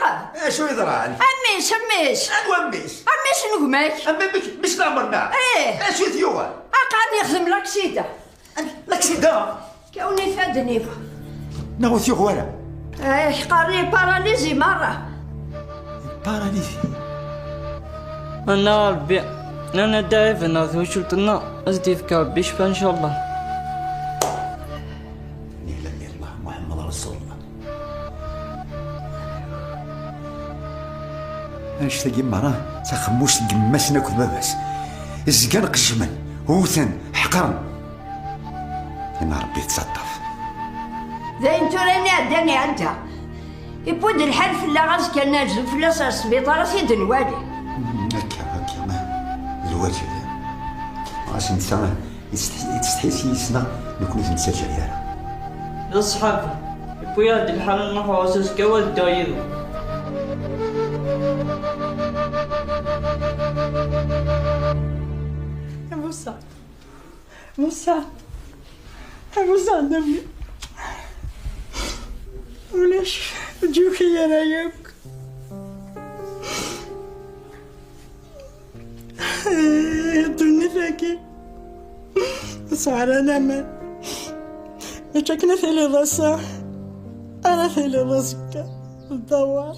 يضرى؟ شو يضرى؟ عميش عميش نقماك أمامك مش نعمرنا. شو ثيوة؟ قاعد يخدم لاكسيدا. لاكسيدا؟ كوني فادني ناو ثيوة ولا؟ قاري باراليزي مرة. باراليزي؟ أنا ربي أنا دايف أنا ذو شلتنا أزدي في كربي شفا إن شاء الله. لا إله إلا الله محمد رسول الله. اش تاقي مراه تخموش تقماسنا كل باباس الزقان قشمن هوثن حقرن. يا ربي تصدف ذاين تراني عداني عدى يبود الحال في لا غاز كان ناجل في لاصا السبيطار سيد الوالي. هكا ما الواجب واش انسان يستحي سيسنا نكون في نساج عياله. يا صحابي يبويا هاد الحال نحو أساس كوال دايرو. يا موسى نبي ولاش تجوك يا رايك يدوني فاكي سعر انا ما شكنا ثالي راسا انا ثالي راسك الدوار